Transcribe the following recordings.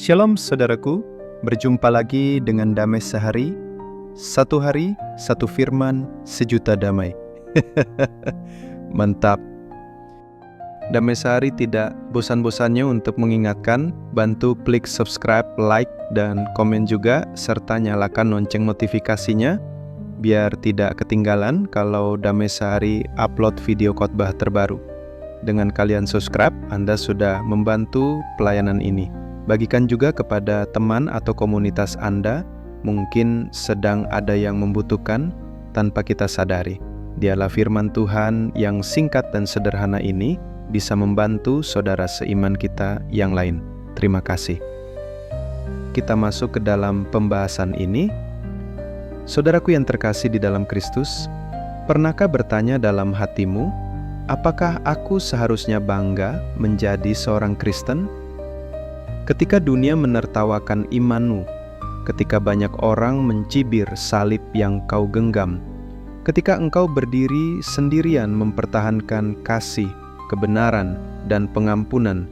Shalom saudaraku, berjumpa lagi dengan Damai Sehari. Satu hari, satu firman, sejuta damai. Mantap. Damai Sehari tidak bosan-bosannya untuk mengingatkan, bantu klik subscribe, like, dan komen juga, serta nyalakan lonceng notifikasinya, biar tidak ketinggalan kalau Damai Sehari upload video khotbah terbaru. Dengan kalian subscribe, Anda sudah membantu pelayanan ini. Bagikan juga kepada teman atau komunitas Anda, mungkin sedang ada yang membutuhkan tanpa kita sadari. Dialah firman Tuhan yang singkat dan sederhana ini bisa membantu saudara seiman kita yang lain. Terima kasih. Kita masuk ke dalam pembahasan ini. Saudaraku yang terkasih di dalam Kristus, pernahkah bertanya dalam hatimu, apakah aku seharusnya bangga menjadi seorang Kristen? Ketika dunia menertawakan imanmu, ketika banyak orang mencibir salib yang kau genggam, ketika engkau berdiri sendirian mempertahankan kasih, kebenaran, dan pengampunan,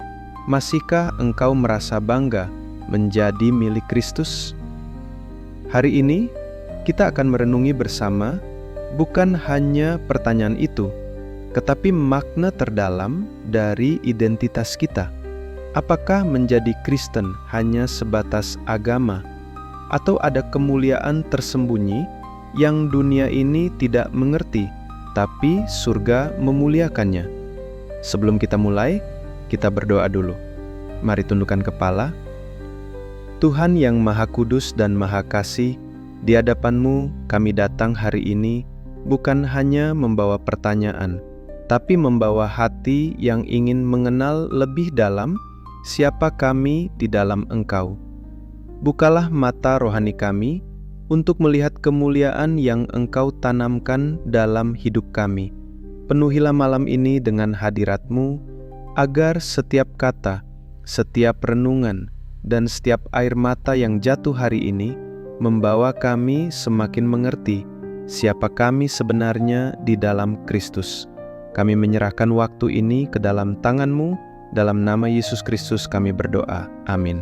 masihkah engkau merasa bangga menjadi milik Kristus? Hari ini, kita akan merenungi bersama bukan hanya pertanyaan itu, tetapi makna terdalam dari identitas kita. Apakah menjadi Kristen hanya sebatas agama, atau ada kemuliaan tersembunyi yang dunia ini tidak mengerti, tapi surga memuliakannya? Sebelum kita mulai, kita berdoa dulu. Mari tundukkan kepala. Tuhan yang Maha Kudus dan Maha Kasih, di hadapan-Mu kami datang hari ini bukan hanya membawa pertanyaan, tapi membawa hati yang ingin mengenal lebih dalam siapa kami di dalam Engkau. Bukalah mata rohani kami untuk melihat kemuliaan yang Engkau tanamkan dalam hidup kami. Penuhilah malam ini dengan hadirat-Mu, agar setiap kata, setiap renungan, dan setiap air mata yang jatuh hari ini membawa kami semakin mengerti siapa kami sebenarnya di dalam Kristus. Kami menyerahkan waktu ini ke dalam tangan-Mu. Dalam nama Yesus Kristus kami berdoa. Amin.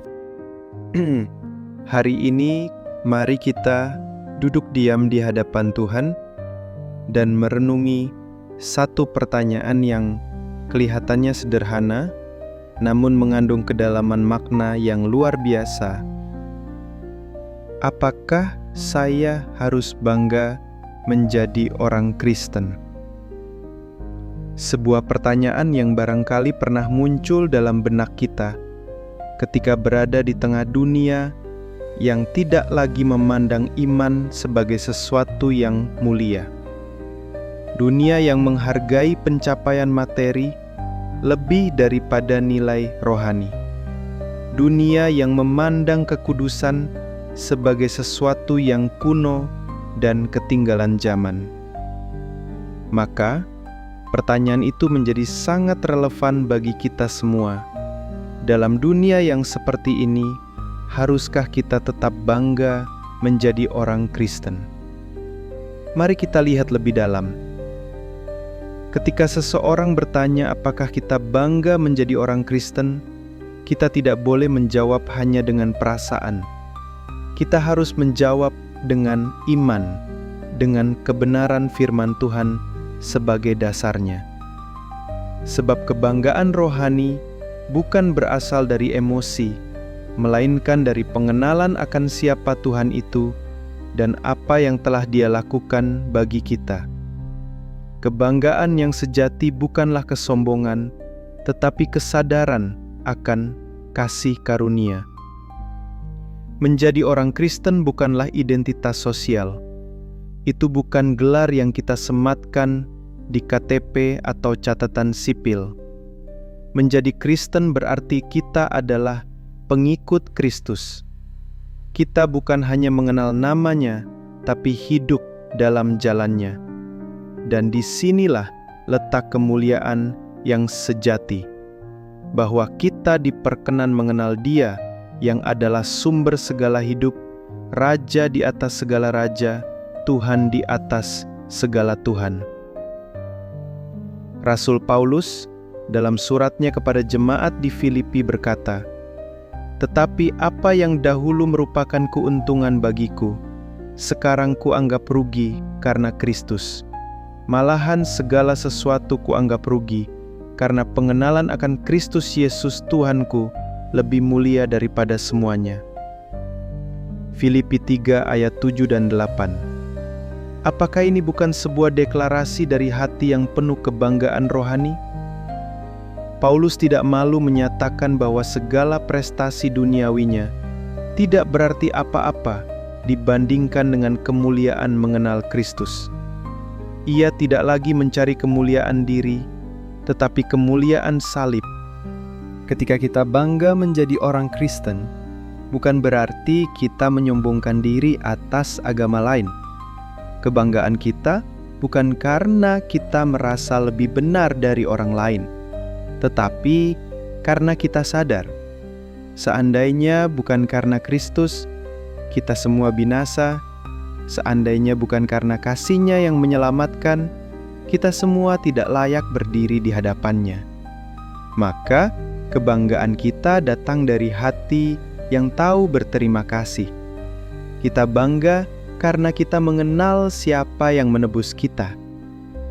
Hari ini mari kita duduk diam di hadapan Tuhan dan merenungi satu pertanyaan yang kelihatannya sederhana, namun mengandung kedalaman makna yang luar biasa. Apakah saya harus bangga menjadi orang Kristen? Sebuah pertanyaan yang barangkali pernah muncul dalam benak kita ketika berada di tengah dunia yang tidak lagi memandang iman sebagai sesuatu yang mulia. Dunia yang menghargai pencapaian materi lebih daripada nilai rohani. Dunia yang memandang kekudusan sebagai sesuatu yang kuno dan ketinggalan zaman. Maka, pertanyaan itu menjadi sangat relevan bagi kita semua. Dalam dunia yang seperti ini, haruskah kita tetap bangga menjadi orang Kristen? Mari kita lihat lebih dalam. Ketika seseorang bertanya apakah kita bangga menjadi orang Kristen, kita tidak boleh menjawab hanya dengan perasaan. Kita harus menjawab dengan iman, dengan kebenaran firman Tuhan sebagai dasarnya. Sebab kebanggaan rohani bukan berasal dari emosi, melainkan dari pengenalan akan siapa Tuhan itu dan apa yang telah Dia lakukan bagi kita. Kebanggaan yang sejati bukanlah kesombongan, tetapi kesadaran akan kasih karunia. Menjadi orang Kristen bukanlah identitas sosial. Itu bukan gelar yang kita sematkan di KTP atau catatan sipil. Menjadi Kristen berarti kita adalah pengikut Kristus. Kita bukan hanya mengenal namanya, tapi hidup dalam jalannya. Dan disinilah letak kemuliaan yang sejati, bahwa kita diperkenan mengenal Dia yang adalah sumber segala hidup, Raja di atas segala raja, Tuhan di atas segala Tuhan. Rasul Paulus dalam suratnya kepada jemaat di Filipi berkata, Tetapi apa yang dahulu merupakan keuntungan bagiku, sekarang kuanggap rugi karena Kristus. Malahan segala sesuatu kuanggap rugi, karena pengenalan akan Kristus Yesus Tuhanku lebih mulia daripada semuanya. Filipi 3 ayat 7 dan 8. Apakah ini bukan sebuah deklarasi dari hati yang penuh kebanggaan rohani? Paulus tidak malu menyatakan bahwa segala prestasi duniawinya tidak berarti apa-apa dibandingkan dengan kemuliaan mengenal Kristus. Ia tidak lagi mencari kemuliaan diri, tetapi kemuliaan salib. Ketika kita bangga menjadi orang Kristen, bukan berarti kita menyombongkan diri atas agama lain. Kebanggaan kita bukan karena kita merasa lebih benar dari orang lain, tetapi karena kita sadar, seandainya bukan karena Kristus, kita semua binasa. Seandainya bukan karena kasih-Nya yang menyelamatkan, kita semua tidak layak berdiri di hadapan-Nya. Maka, kebanggaan kita datang dari hati yang tahu berterima kasih. Kita bangga karena kita mengenal siapa yang menebus kita.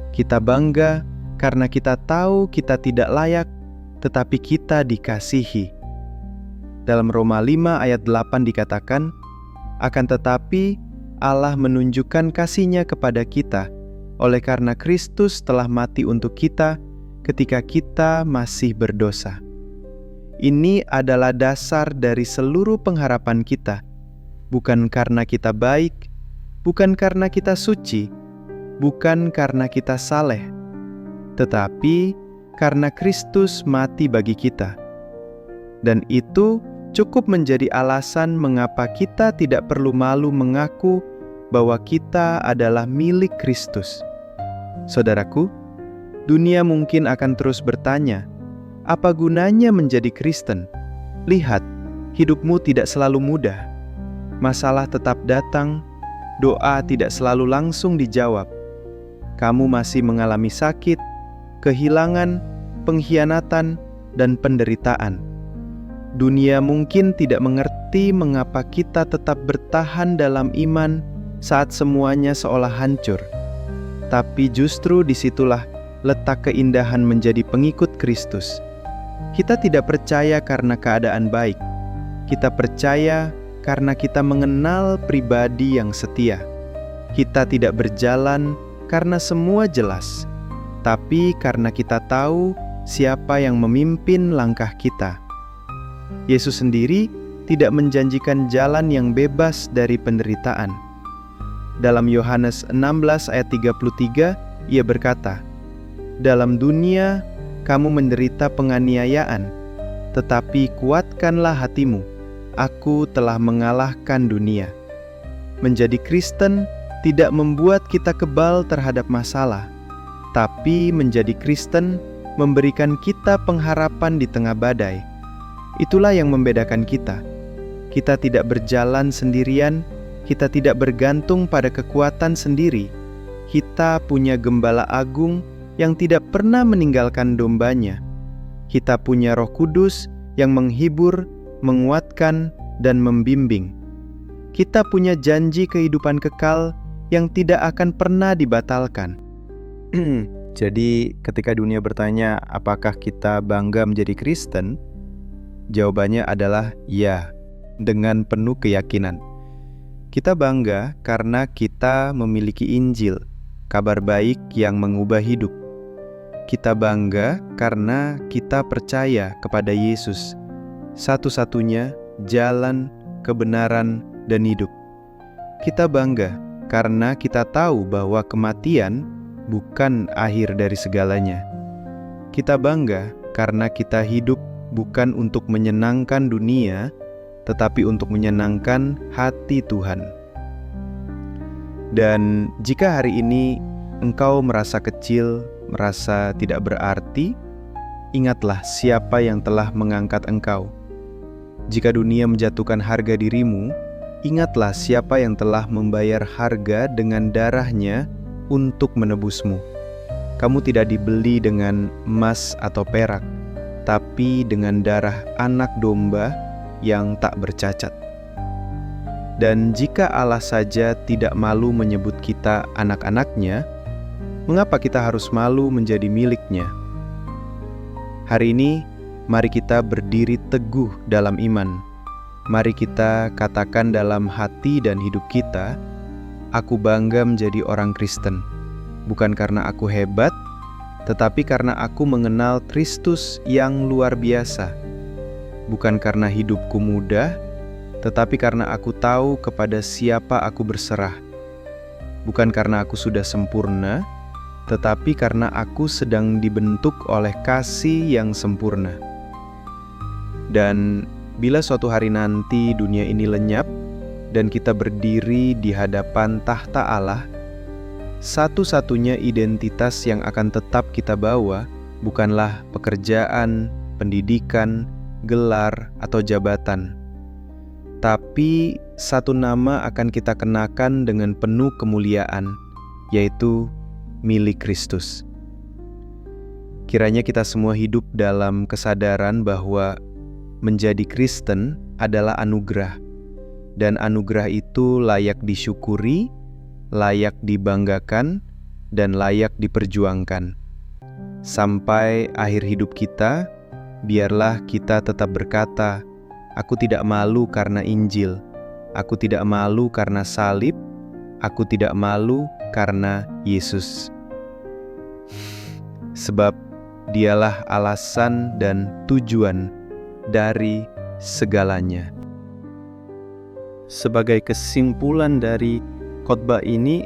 Kita bangga karena kita tahu kita tidak layak, tetapi kita dikasihi. Dalam Roma 5 ayat 8 dikatakan, akan tetapi Allah menunjukkan kasih-Nya kepada kita, oleh karena Kristus telah mati untuk kita ketika kita masih berdosa. Ini adalah dasar dari seluruh pengharapan kita, bukan karena kita baik, bukan karena kita suci, bukan karena kita saleh, tetapi karena Kristus mati bagi kita. Dan itu cukup menjadi alasan mengapa kita tidak perlu malu mengaku bahwa kita adalah milik Kristus. Saudaraku, dunia mungkin akan terus bertanya, apa gunanya menjadi Kristen? Lihat, hidupmu tidak selalu mudah. Masalah tetap datang, doa tidak selalu langsung dijawab. Kamu masih mengalami sakit, kehilangan, pengkhianatan, dan penderitaan. Dunia mungkin tidak mengerti mengapa kita tetap bertahan dalam iman saat semuanya seolah hancur. Tapi justru disitulah letak keindahan menjadi pengikut Kristus. Kita tidak percaya karena keadaan baik. Kita percaya karena kita mengenal pribadi yang setia. Kita tidak berjalan karena semua jelas, tapi karena kita tahu siapa yang memimpin langkah kita. Yesus sendiri tidak menjanjikan jalan yang bebas dari penderitaan. Dalam Yohanes 16 ayat 33, Ia berkata, "Dalam dunia kamu menderita penganiayaan, tetapi kuatkanlah hatimu, Aku telah mengalahkan dunia." Menjadi Kristen tidak membuat kita kebal terhadap masalah, tapi menjadi Kristen memberikan kita pengharapan di tengah badai. Itulah yang membedakan kita. Kita tidak berjalan sendirian, kita tidak bergantung pada kekuatan sendiri. Kita punya Gembala Agung yang tidak pernah meninggalkan dombanya. Kita punya Roh Kudus yang menghibur, menguatkan, dan membimbing. Kita punya janji kehidupan kekal yang tidak akan pernah dibatalkan. Jadi ketika dunia bertanya apakah kita bangga menjadi Kristen, jawabannya adalah ya, dengan penuh keyakinan. Kita bangga karena kita memiliki Injil, kabar baik yang mengubah hidup. Kita bangga karena kita percaya kepada Yesus, satu-satunya jalan, kebenaran, dan hidup. Kita bangga karena kita tahu bahwa kematian bukan akhir dari segalanya. Kita bangga karena kita hidup bukan untuk menyenangkan dunia, tetapi untuk menyenangkan hati Tuhan. Dan jika hari ini engkau merasa kecil, merasa tidak berarti, ingatlah siapa yang telah mengangkat engkau. Jika dunia menjatuhkan harga dirimu, ingatlah siapa yang telah membayar harga dengan darahnya untuk menebusmu. Kamu tidak dibeli dengan emas atau perak, tapi dengan darah anak domba yang tak bercacat. Dan jika Allah saja tidak malu menyebut kita anak-anaknya, mengapa kita harus malu menjadi miliknya? Hari ini, mari kita berdiri teguh dalam iman. Mari kita katakan dalam hati dan hidup kita, aku bangga menjadi orang Kristen. Bukan karena aku hebat, tetapi karena aku mengenal Kristus yang luar biasa. Bukan karena hidupku mudah, tetapi karena aku tahu kepada siapa aku berserah. Bukan karena aku sudah sempurna, tetapi karena aku sedang dibentuk oleh kasih yang sempurna. Dan bila suatu hari nanti dunia ini lenyap dan kita berdiri di hadapan tahta Allah, satu-satunya identitas yang akan tetap kita bawa bukanlah pekerjaan, pendidikan, gelar, atau jabatan. Tapi satu nama akan kita kenakan dengan penuh kemuliaan, yaitu milik Kristus. Kiranya kita semua hidup dalam kesadaran bahwa menjadi Kristen adalah anugerah, dan anugerah itu layak disyukuri, layak dibanggakan, dan layak diperjuangkan. Sampai akhir hidup kita, biarlah kita tetap berkata, aku tidak malu karena Injil, aku tidak malu karena salib, aku tidak malu karena Yesus. Sebab dialah alasan dan tujuan dari segalanya. Sebagai kesimpulan dari khotbah ini,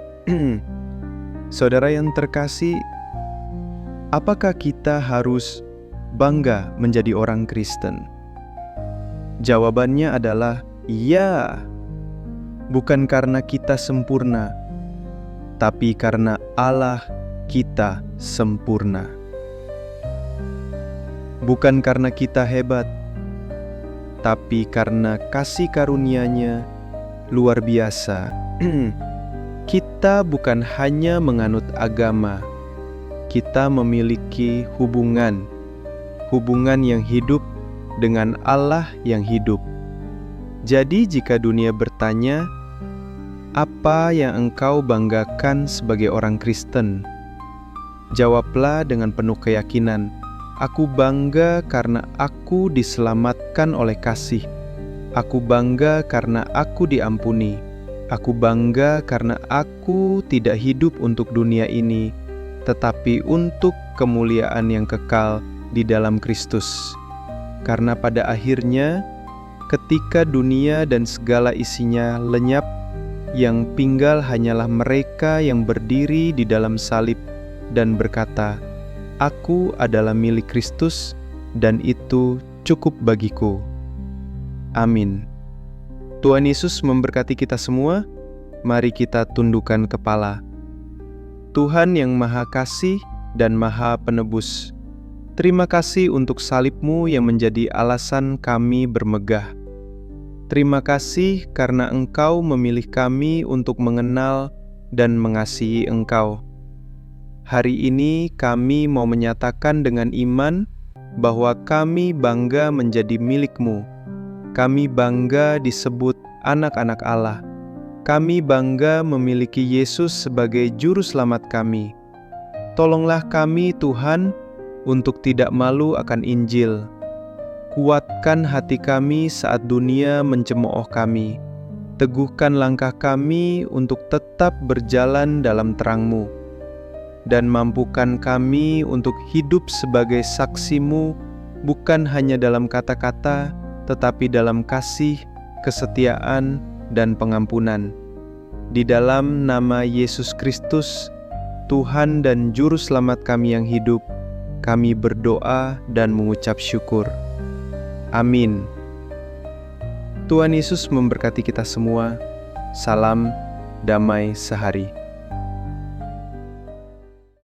saudara yang terkasih, apakah kita harus bangga menjadi orang Kristen? Jawabannya adalah ya. Bukan karena kita sempurna, tapi karena Allah kita sempurna. Bukan karena kita hebat, tapi karena kasih karunia-Nya luar biasa. Kita bukan hanya menganut agama, kita memiliki hubungan yang hidup dengan Allah yang hidup. Jadi jika dunia bertanya, apa yang engkau banggakan sebagai orang Kristen? Jawablah dengan penuh keyakinan, aku bangga karena aku diselamatkan oleh kasih. Aku bangga karena aku diampuni. Aku bangga karena aku tidak hidup untuk dunia ini, tetapi untuk kemuliaan yang kekal di dalam Kristus. Karena pada akhirnya, ketika dunia dan segala isinya lenyap, yang tinggal hanyalah mereka yang berdiri di dalam salib dan berkata, aku adalah milik Kristus dan itu cukup bagiku. Amin. Tuhan Yesus memberkati kita semua. Mari kita tundukkan kepala. Tuhan yang Maha Kasih dan Maha Penebus, terima kasih untuk salib-Mu yang menjadi alasan kami bermegah. Terima kasih karena Engkau memilih kami untuk mengenal dan mengasihi Engkau. Hari ini kami mau menyatakan dengan iman bahwa kami bangga menjadi milik-Mu. Kami bangga disebut anak-anak Allah. Kami bangga memiliki Yesus sebagai juru selamat kami. Tolonglah kami, Tuhan, untuk tidak malu akan Injil. Kuatkan hati kami saat dunia mencemooh kami. Teguhkan langkah kami untuk tetap berjalan dalam terang-Mu. Dan mampukan kami untuk hidup sebagai saksi-Mu, bukan hanya dalam kata-kata, tetapi dalam kasih, kesetiaan, dan pengampunan. Di dalam nama Yesus Kristus, Tuhan dan Juru Selamat kami yang hidup, kami berdoa dan mengucap syukur. Amin. Tuhan Yesus memberkati kita semua. Salam damai sehari.